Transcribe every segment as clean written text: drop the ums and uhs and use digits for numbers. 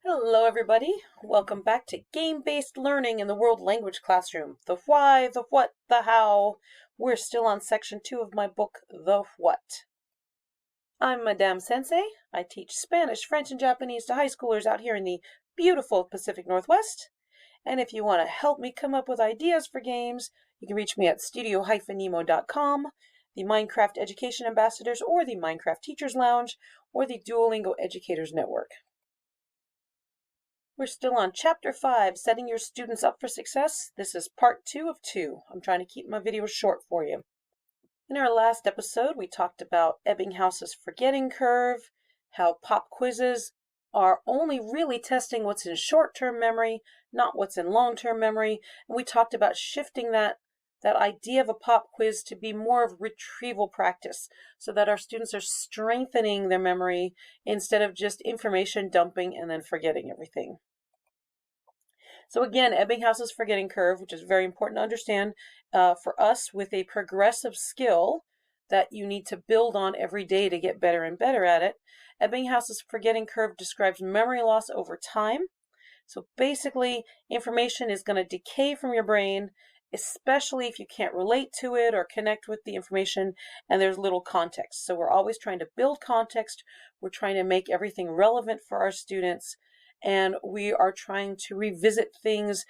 Hello, everybody. Welcome back to Game-Based Learning in the World Language Classroom. The why, the what, the how. We're still on section 2 of my book, The What. I'm Madame Sensei. I teach Spanish, French, and Japanese to high schoolers out here in the beautiful Pacific Northwest. And if you want to help me come up with ideas for games, you can reach me at studio-nemo.com, the Minecraft Education Ambassadors, or the Minecraft Teachers Lounge, or the Duolingo Educators Network. We're still on Chapter 5, Setting Your Students Up for Success. This is part 2 of 2. I'm trying to keep my videos short for you. In our last episode, we talked about Ebbinghouse's forgetting curve, how pop quizzes are only really testing what's in short-term memory, not what's in long-term memory, and we talked about shifting that idea of a pop quiz to be more of retrieval practice so that our students are strengthening their memory instead of just information dumping and then forgetting everything. So again, Ebbinghouse's forgetting curve, which is very important to understand for us with a progressive skill that you need to build on every day to get better and better at it. Ebbinghouse's forgetting curve describes memory loss over time. So basically, information is going to decay from your brain, especially if you can't relate to it or connect with the information and there's little context. So we're always trying to build context. We're trying to make everything relevant for our students. And we are trying to revisit things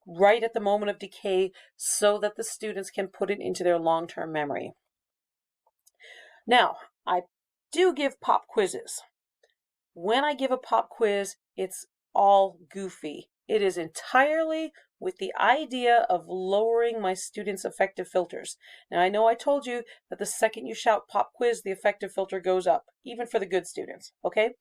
right at the moment of decay so that the students can put it into their long-term memory. Now, I do give pop quizzes. When I give a pop quiz, it's all goofy. It is entirely with the idea of lowering my students' affective filters. Now, I know I told you that the second you shout pop quiz, the affective filter goes up, even for the good students, okay?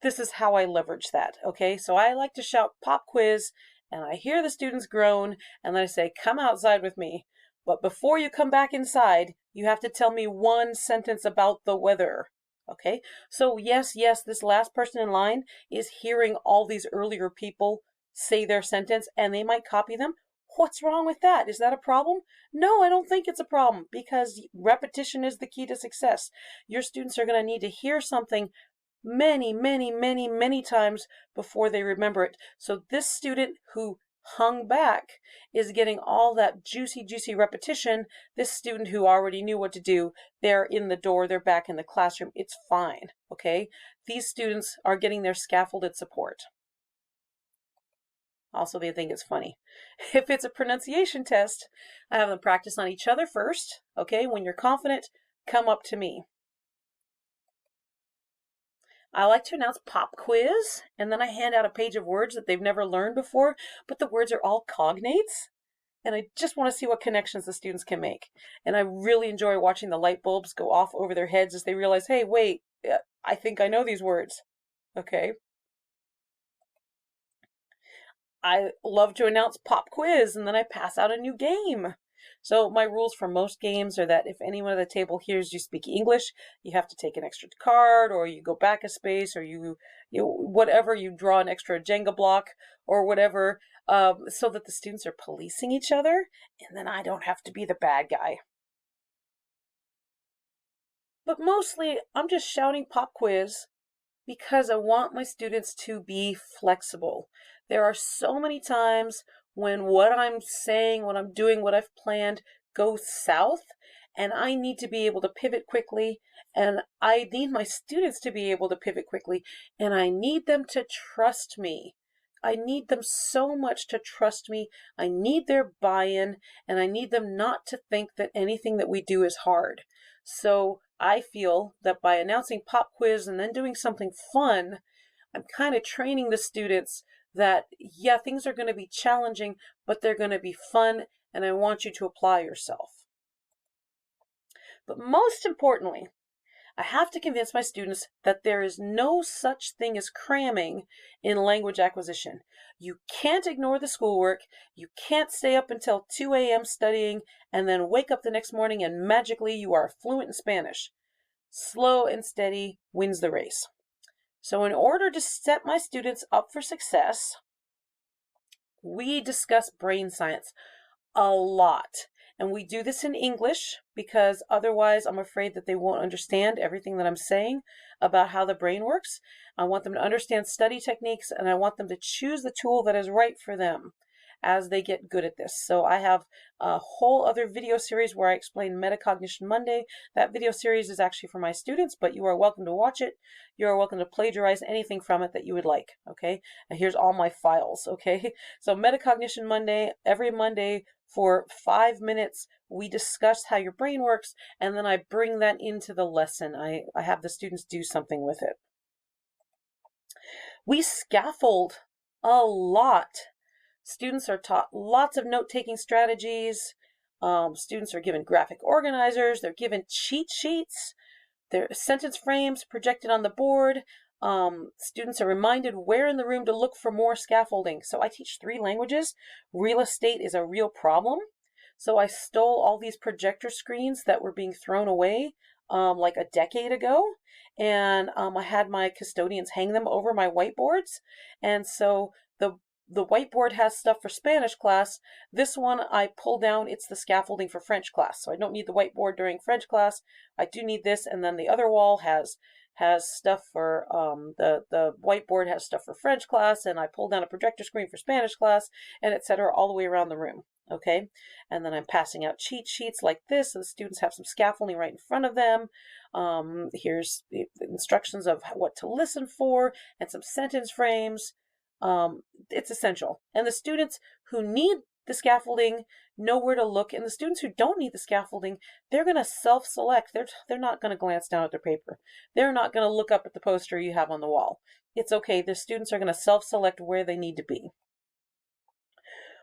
This is how I leverage that, okay? So I like to shout pop quiz, and I hear the students groan, and then I say, come outside with me. But before you come back inside, you have to tell me one sentence about the weather. Okay, so yes, this last person in line is hearing all these earlier people say their sentence and they might copy them. What's wrong with that? Is that a problem? No, I don't think it's a problem because repetition is the key to success. Your students are going to need to hear something many times before they remember it. So this student who hung back is getting all that juicy repetition. This student who already knew what to do, they're in the door, they're back in the classroom. It's fine, okay? These students are getting their scaffolded support. Also, they think it's funny. If it's a pronunciation test, I have them practice on each other first, okay? When you're confident, come up to me. I like to announce pop quiz, and then I hand out a page of words that they've never learned before, but the words are all cognates, and I just want to see what connections the students can make. And I really enjoy watching the light bulbs go off over their heads as they realize, hey, wait, I think I know these words. Okay. I love to announce pop quiz, and then I pass out a new game. So my rules for most games are that if anyone at the table hears you speak English, you have to take an extra card, or you go back a space, or you whatever, you draw an extra Jenga block or whatever, so that the students are policing each other, and then I don't have to be the bad guy. But mostly, I'm just shouting pop quiz because I want my students to be flexible. There are so many times when what I'm saying, what I'm doing, what I've planned goes south, and I need to be able to pivot quickly, and I need my students to be able to pivot quickly, and I need them to trust me. I need them so much to trust me. I need their buy-in, and I need them not to think that anything that we do is hard. So I feel that by announcing pop quiz and then doing something fun, I'm kind of training the students that, yeah, things are going to be challenging, but they're going to be fun, and I want you to apply yourself. But most importantly, I have to convince my students that there is no such thing as cramming in language acquisition. You can't ignore the schoolwork. You can't stay up until 2 a.m. studying and then wake up the next morning and magically you are fluent in Spanish. Slow and steady wins the race. So in order to set my students up for success, we discuss brain science a lot. And we do this in English because otherwise I'm afraid that they won't understand everything that I'm saying about how the brain works. I want them to understand study techniques, and I want them to choose the tool that is right for them as they get good at this. So I have a whole other video series where I explain Metacognition Monday. That video series is actually for my students, but you are welcome to watch it. You are welcome to plagiarize anything from it that you would like, okay? And here's all my files, okay? So Metacognition Monday, every Monday for 5 minutes, we discuss how your brain works, and then I bring that into the lesson. I have the students do something with it. We scaffold a lot. Students are taught lots of note-taking strategies. Students are given graphic organizers. They're given cheat sheets. Their sentence frames projected on the board. Students are reminded where in the room to look for more scaffolding. So I teach 3 languages. Real estate is a real problem. So I stole all these projector screens that were being thrown away like a decade ago. And I had my custodians hang them over my whiteboards. And so the whiteboard has stuff for Spanish class. This one I pull down, it's the scaffolding for French class. So I don't need the whiteboard during French class. I do need this, and then the other wall has stuff for, the whiteboard has stuff for French class, and I pull down a projector screen for Spanish class, and etc. all the way around the room. Okay, and then I'm passing out cheat sheets like this, so the students have some scaffolding right in front of them. Here's the instructions of what to listen for, and some sentence frames. It's essential. And the students who need the scaffolding know where to look, and the students who don't need the scaffolding, they're going to self-select. They're not going to glance down at their paper. They're not going to look up at the poster you have on the wall. It's okay. The students are going to self-select where they need to be.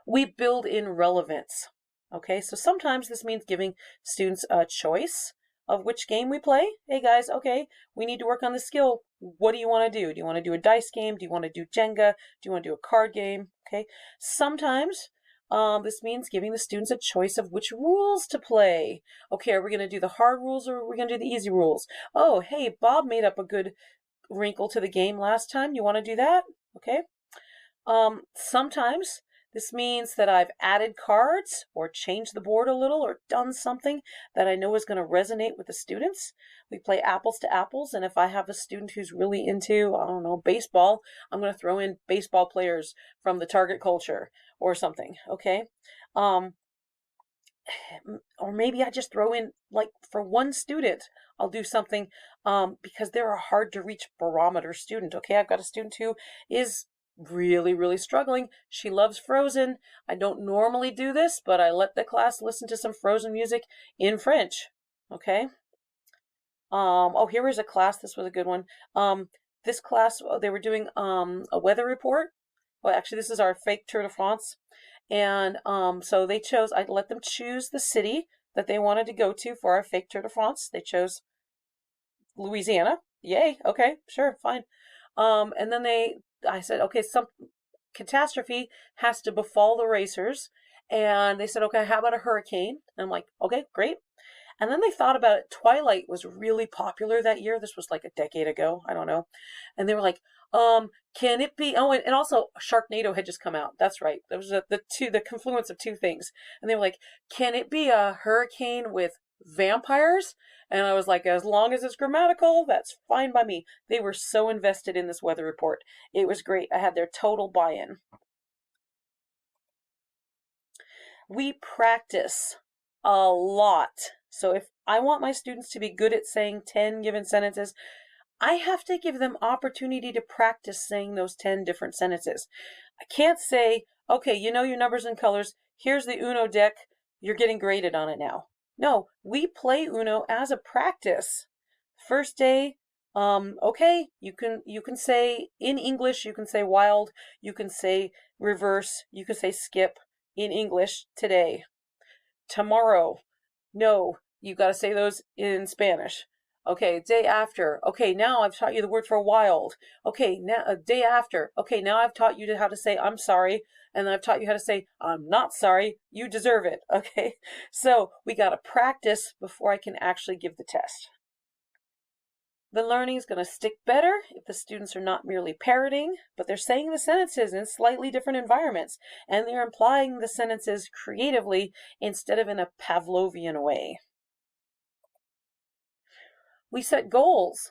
We build in relevance. Okay, so sometimes this means giving students a choice of which game we play. Hey guys, okay, we need to work on this skill. What do you want to do? Do you want to do a dice game? Do you want to do Jenga? Do you want to do a card game? Okay, sometimes this means giving the students a choice of which rules to play. Okay, are we going to do the hard rules, or are we going to do the easy rules? Oh, hey, Bob made up a good wrinkle to the game last time. You want to do that? Okay. Sometimes this means that I've added cards or changed the board a little or done something that I know is going to resonate with the students. We play apples to apples, and if I have a student who's really into, I don't know, baseball, I'm going to throw in baseball players from the target culture or something, okay? Or maybe I just throw in, like, for one student, I'll do something because they're a hard to reach barometer student, okay? I've got a student who is really struggling. She loves Frozen. I don't normally do this, but I let the class listen to some Frozen music in French. Okay. Oh, here was a class. This was a good one. This class, they were doing a weather report. Well, actually, this is our fake Tour de France. And so they chose, I let them choose the city that they wanted to go to for our fake Tour de France. They chose Louisiana. Yay. Okay, sure, fine. And then I said, okay, some catastrophe has to befall the racers. And they said, okay, how about a hurricane? And I'm like, okay, great. And then they thought about it. Twilight was really popular that year. This was like a decade ago. I don't know. And they were like, can it be, oh, and also Sharknado had just come out. That's right. That was the confluence of 2 things. And they were like, can it be a hurricane with vampires? And I was like, as long as it's grammatical, that's fine by me. They were so invested in this weather report. It was great. I had their total buy-in. We practice a lot. So if I want my students to be good at saying 10 given sentences, I have to give them opportunity to practice saying those 10 different sentences. I can't say, okay, you know your numbers and colors. Here's the Uno deck. You're getting graded on it now. No, we play Uno as a practice. First day, okay, you can say in English, you can say wild, you can say reverse, you can say skip in English today. Tomorrow, no, you got to say those in Spanish. Okay, day after. Okay, now I've taught you the word for wild. Okay, now day after. Okay, now I've taught you how to say I'm sorry, and I've taught you how to say I'm not sorry. You deserve it. Okay, so we got to practice before I can actually give the test. The learning is going to stick better if the students are not merely parroting, but they're saying the sentences in slightly different environments, and they're implying the sentences creatively instead of in a Pavlovian way. We set goals,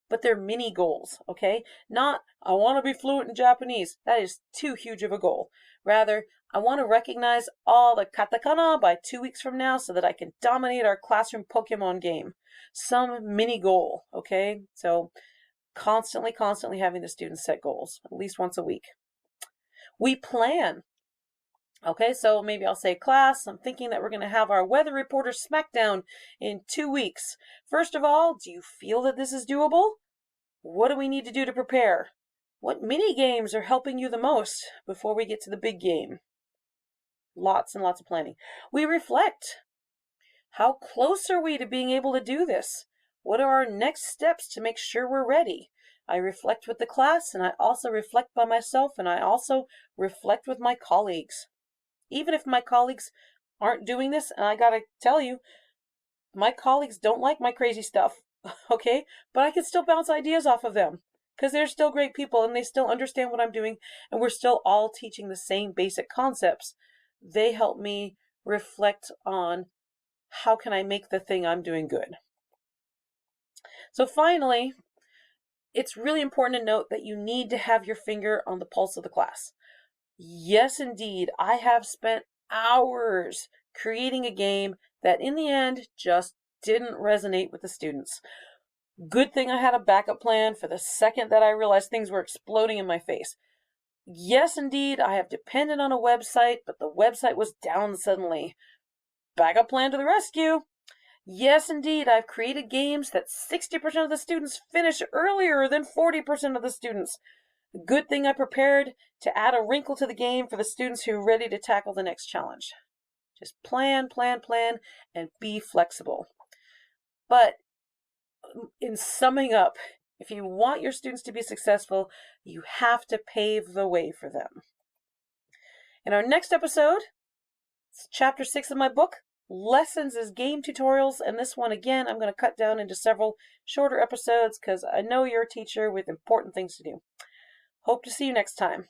but they're mini goals, okay? Not, I want to be fluent in Japanese. That is too huge of a goal. Rather, I want to recognize all the katakana by 2 weeks from now so that I can dominate our classroom Pokemon game. Some mini goal, okay? So constantly having the students set goals, at least once a week. We plan. Okay, so maybe I'll say, class, I'm thinking that we're going to have our weather reporter smackdown in 2 weeks. First of all, do you feel that this is doable? What do we need to do to prepare? What mini games are helping you the most before we get to the big game? Lots and lots of planning. We reflect. How close are we to being able to do this? What are our next steps to make sure we're ready? I reflect with the class, and I also reflect by myself, and I also reflect with my colleagues. Even if my colleagues aren't doing this, and I gotta tell you, my colleagues don't like my crazy stuff, okay? But I can still bounce ideas off of them because they're still great people and they still understand what I'm doing, and we're still all teaching the same basic concepts. They help me reflect on how can I make the thing I'm doing good. So finally, it's really important to note that you need to have your finger on the pulse of the class. Yes, indeed, I have spent hours creating a game that in the end just didn't resonate with the students. Good thing I had a backup plan for the second that I realized things were exploding in my face. Yes, indeed, I have depended on a website, but the website was down suddenly. Backup plan to the rescue. Yes, indeed, I've created games that 60% of the students finish earlier than 40% of the students. Good thing I prepared to add a wrinkle to the game for the students who are ready to tackle the next challenge. Just plan, and be flexible. But in summing up, if you want your students to be successful, you have to pave the way for them. In our next episode, it's chapter 6 of my book, Lessons as Game Tutorials, and this one again I'm going to cut down into several shorter episodes because I know you're a teacher with important things to do. Hope to see you next time.